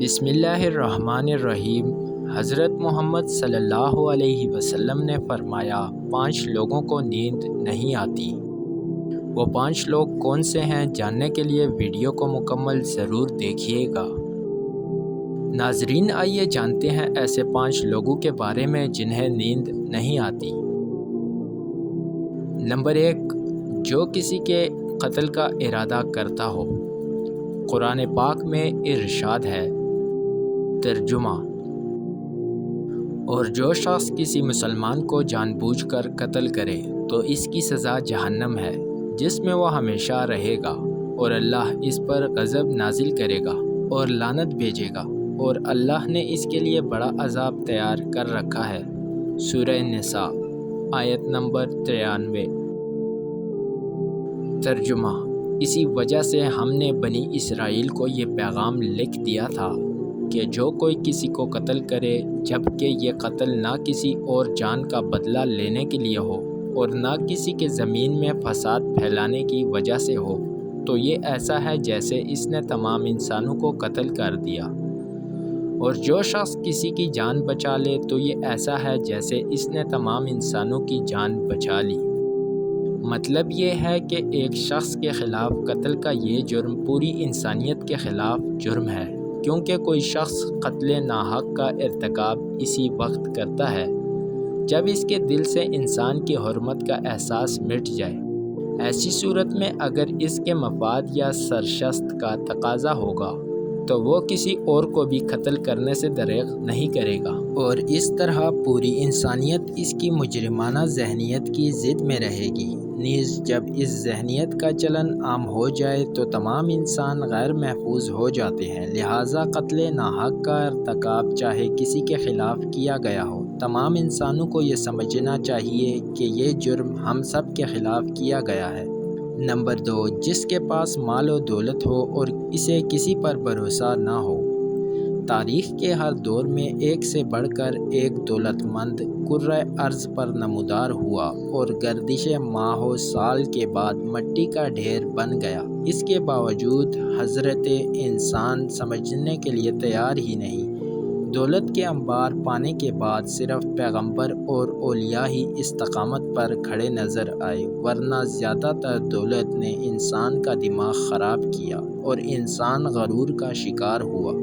بسم اللہ الرحمن الرحیم۔ حضرت محمد صلی اللہ علیہ وسلم نے فرمایا 5 لوگوں کو نیند نہیں آتی۔ وہ 5 لوگ کون سے ہیں جاننے کے لیے ویڈیو کو مکمل ضرور دیکھیے گا۔ ناظرین، آئیے جانتے ہیں ایسے 5 لوگوں کے بارے میں جنہیں نیند نہیں آتی۔ نمبر 1، جو کسی کے قتل کا ارادہ کرتا ہو۔ قرآن پاک میں ارشاد ہے، ترجمہ: اور جو شخص کسی مسلمان کو جان بوجھ کر قتل کرے تو اس کی سزا جہنم ہے، جس میں وہ ہمیشہ رہے گا، اور اللہ اس پر غضب نازل کرے گا اور لعنت بھیجے گا، اور اللہ نے اس کے لیے بڑا عذاب تیار کر رکھا ہے۔ سورہ نساء آیت نمبر 93۔ ترجمہ: اسی وجہ سے ہم نے بنی اسرائیل کو یہ پیغام لکھ دیا تھا کہ جو کوئی کسی کو قتل کرے، جبکہ یہ قتل نہ کسی اور جان کا بدلہ لینے کے لیے ہو اور نہ کسی کے زمین میں فساد پھیلانے کی وجہ سے ہو، تو یہ ایسا ہے جیسے اس نے تمام انسانوں کو قتل کر دیا، اور جو شخص کسی کی جان بچا لے تو یہ ایسا ہے جیسے اس نے تمام انسانوں کی جان بچا لی۔ مطلب یہ ہے کہ ایک شخص کے خلاف قتل کا یہ جرم پوری انسانیت کے خلاف جرم ہے، کیونکہ کوئی شخص قتل ناحق کا ارتکاب اسی وقت کرتا ہے جب اس کے دل سے انسان کی حرمت کا احساس مٹ جائے۔ ایسی صورت میں اگر اس کے مفاد یا سرشست کا تقاضا ہوگا تو وہ کسی اور کو بھی قتل کرنے سے دریغ نہیں کرے گا، اور اس طرح پوری انسانیت اس کی مجرمانہ ذہنیت کی زد میں رہے گی۔ نیز جب اس ذہنیت کا چلن عام ہو جائے تو تمام انسان غیر محفوظ ہو جاتے ہیں، لہٰذا قتل ناحق کا ارتکاب چاہے کسی کے خلاف کیا گیا ہو، تمام انسانوں کو یہ سمجھنا چاہیے کہ یہ جرم ہم سب کے خلاف کیا گیا ہے۔ نمبر 2، جس کے پاس مال و دولت ہو اور اسے کسی پر بھروسہ نہ ہو۔ تاریخ کے ہر دور میں ایک سے بڑھ کر ایک دولت مند کرۂ ارض پر نمودار ہوا اور گردش ماہ و سال کے بعد مٹی کا ڈھیر بن گیا۔ اس کے باوجود حضرت انسان سمجھنے کے لیے تیار ہی نہیں۔ دولت کے انبار پانے کے بعد صرف پیغمبر اور اولیاء ہی استقامت پر کھڑے نظر آئے، ورنہ زیادہ تر دولت نے انسان کا دماغ خراب کیا اور انسان غرور کا شکار ہوا۔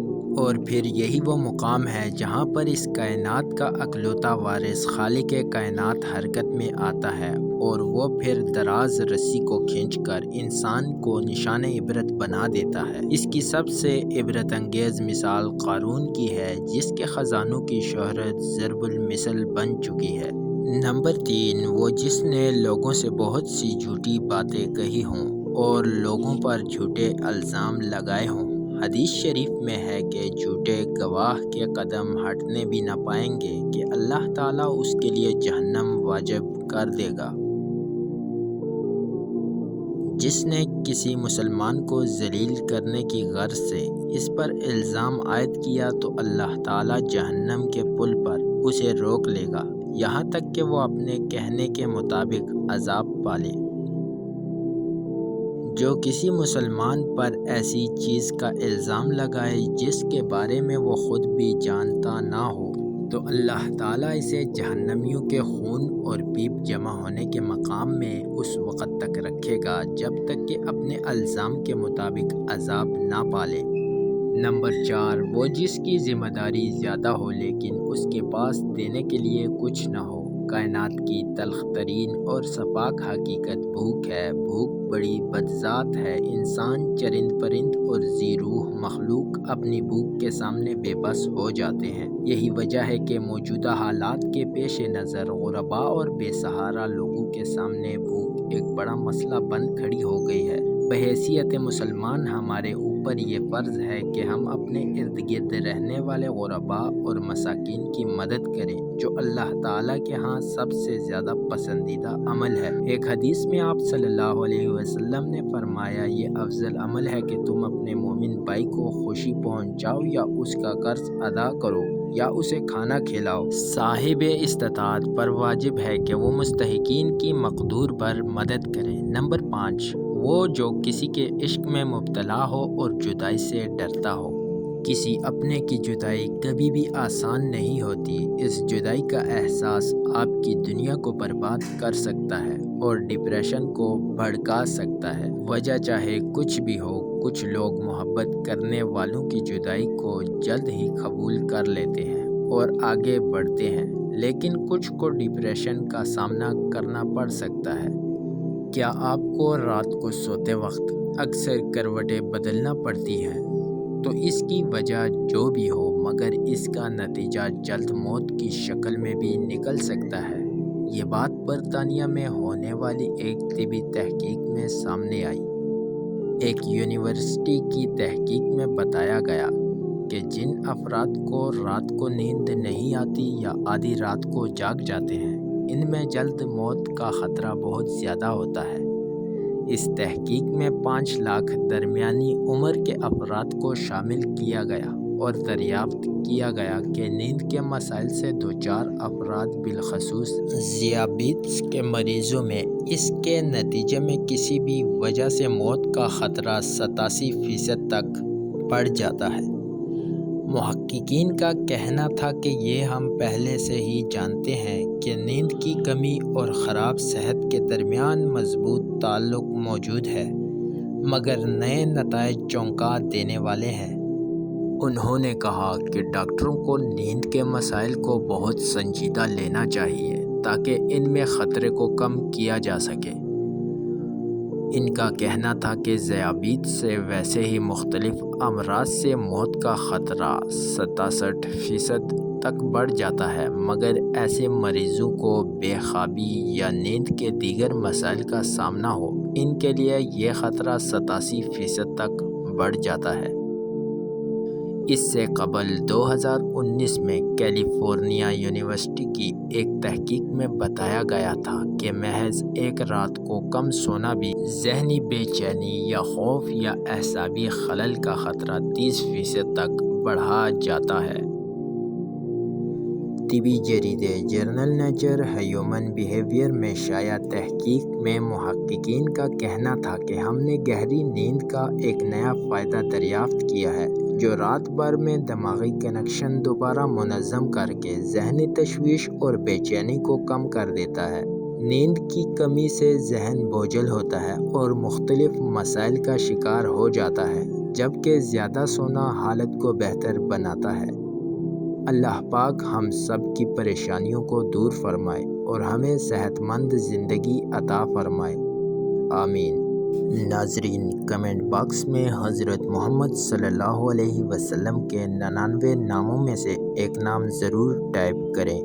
اور پھر یہی وہ مقام ہے جہاں پر اس کائنات کا اکلوتا وارث خالق کائنات حرکت میں آتا ہے، اور وہ پھر دراز رسی کو کھینچ کر انسان کو نشان عبرت بنا دیتا ہے۔ اس کی سب سے عبرت انگیز مثال قارون کی ہے، جس کے خزانوں کی شہرت ضرب المثل بن چکی ہے۔ نمبر 3، وہ جس نے لوگوں سے بہت سی جھوٹی باتیں کہی ہوں اور لوگوں پر جھوٹے الزام لگائے ہوں۔ حدیث شریف میں ہے کہ جھوٹے گواہ کے قدم ہٹنے بھی نہ پائیں گے کہ اللہ تعالیٰ اس کے لیے جہنم واجب کر دے گا۔ جس نے کسی مسلمان کو ذلیل کرنے کی غرض سے اس پر الزام عائد کیا تو اللہ تعالیٰ جہنم کے پل پر اسے روک لے گا، یہاں تک کہ وہ اپنے کہنے کے مطابق عذاب پالے۔ جو کسی مسلمان پر ایسی چیز کا الزام لگائے جس کے بارے میں وہ خود بھی جانتا نہ ہو تو اللہ تعالیٰ اسے جہنمیوں کے خون اور پیپ جمع ہونے کے مقام میں اس وقت تک رکھے گا جب تک کہ اپنے الزام کے مطابق عذاب نہ پالے۔ نمبر 4، وہ جس کی ذمہ داری زیادہ ہو لیکن اس کے پاس دینے کے لیے کچھ نہ ہو۔ کائنات کی تلخ ترین اور سفاک حقیقت بھوک ہے۔ بھوک بڑی بدذات ہے۔ انسان، چرند پرند اور ذی روح مخلوق اپنی بھوک کے سامنے بے بس ہو جاتے ہیں۔ یہی وجہ ہے کہ موجودہ حالات کے پیش نظر غرباء اور بے سہارا لوگوں کے سامنے بھوک ایک بڑا مسئلہ بن کھڑی ہو گئی ہے۔ بحیثیت مسلمان ہمارے اوپر یہ فرض ہے کہ ہم اپنے ارد گرد رہنے والے غرباء اور مساکین کی مدد کریں، جو اللہ تعالیٰ کے ہاں سب سے زیادہ پسندیدہ عمل ہے۔ ایک حدیث میں آپ صلی اللہ علیہ وسلم نے فرمایا، یہ افضل عمل ہے کہ تم اپنے مومن بھائی کو خوشی پہنچاؤ یا اس کا قرض ادا کرو یا اسے کھانا کھلاؤ۔ صاحب استطاعت پر واجب ہے کہ وہ مستحقین کی مقدور پر مدد کریں۔ نمبر 5، وہ جو کسی کے عشق میں مبتلا ہو اور جدائی سے ڈرتا ہو۔ کسی اپنے کی جدائی کبھی بھی آسان نہیں ہوتی۔ اس جدائی کا احساس آپ کی دنیا کو برباد کر سکتا ہے اور ڈپریشن کو بھڑکا سکتا ہے۔ وجہ چاہے کچھ بھی ہو، کچھ لوگ محبت کرنے والوں کی جدائی کو جلد ہی قبول کر لیتے ہیں اور آگے بڑھتے ہیں، لیکن کچھ کو ڈپریشن کا سامنا کرنا پڑ سکتا ہے۔ کیا آپ کو رات کو سوتے وقت اکثر کروٹیں بدلنا پڑتی ہیں؟ تو اس کی وجہ جو بھی ہو، مگر اس کا نتیجہ جلد موت کی شکل میں بھی نکل سکتا ہے۔ یہ بات برطانیہ میں ہونے والی ایک طبی تحقیق میں سامنے آئی۔ ایک یونیورسٹی کی تحقیق میں بتایا گیا کہ جن افراد کو رات کو نیند نہیں آتی یا آدھی رات کو جاگ جاتے ہیں، ان میں جلد موت کا خطرہ بہت زیادہ ہوتا ہے۔ اس تحقیق میں 5 لاکھ درمیانی عمر کے افراد کو شامل کیا گیا اور دریافت کیا گیا کہ نیند کے مسائل سے دوچار افراد، بالخصوص ذیابیطس کے مریضوں میں، اس کے نتیجے میں کسی بھی وجہ سے موت کا خطرہ 87% تک بڑھ جاتا ہے۔ محققین کا کہنا تھا کہ یہ ہم پہلے سے ہی جانتے ہیں کہ نیند کی کمی اور خراب صحت کے درمیان مضبوط تعلق موجود ہے، مگر نئے نتائج چونکا دینے والے ہیں۔ انہوں نے کہا کہ ڈاکٹروں کو نیند کے مسائل کو بہت سنجیدہ لینا چاہیے تاکہ ان میں خطرے کو کم کیا جا سکے۔ ان کا کہنا تھا کہ ذیابیطس سے ویسے ہی مختلف امراض سے موت کا خطرہ 67% تک بڑھ جاتا ہے، مگر ایسے مریضوں کو بے خوابی یا نیند کے دیگر مسائل کا سامنا ہو، ان کے لیے یہ خطرہ 87% تک بڑھ جاتا ہے۔ اس سے قبل 2019 میں کیلیفورنیا یونیورسٹی کی ایک تحقیق میں بتایا گیا تھا کہ محض ایک رات کو کم سونا بھی ذہنی بے چینی یا خوف یا اعصابی خلل کا خطرہ 30% تک بڑھا جاتا ہے۔ طبی جریدے جرنل نیچر ہیومن بیہیویئر میں شائع تحقیق میں محققین کا کہنا تھا کہ ہم نے گہری نیند کا ایک نیا فائدہ دریافت کیا ہے، جو رات بھر میں دماغی کنکشن دوبارہ منظم کر کے ذہنی تشویش اور بے چینی کو کم کر دیتا ہے۔ نیند کی کمی سے ذہن بوجھل ہوتا ہے اور مختلف مسائل کا شکار ہو جاتا ہے، جبکہ زیادہ سونا حالت کو بہتر بناتا ہے۔ اللہ پاک ہم سب کی پریشانیوں کو دور فرمائے اور ہمیں صحت مند زندگی عطا فرمائے، آمین۔ ناظرین، کمنٹ باکس میں حضرت محمد صلی اللہ علیہ وسلم کے 99 ناموں میں سے ایک نام ضرور ٹائپ کریں۔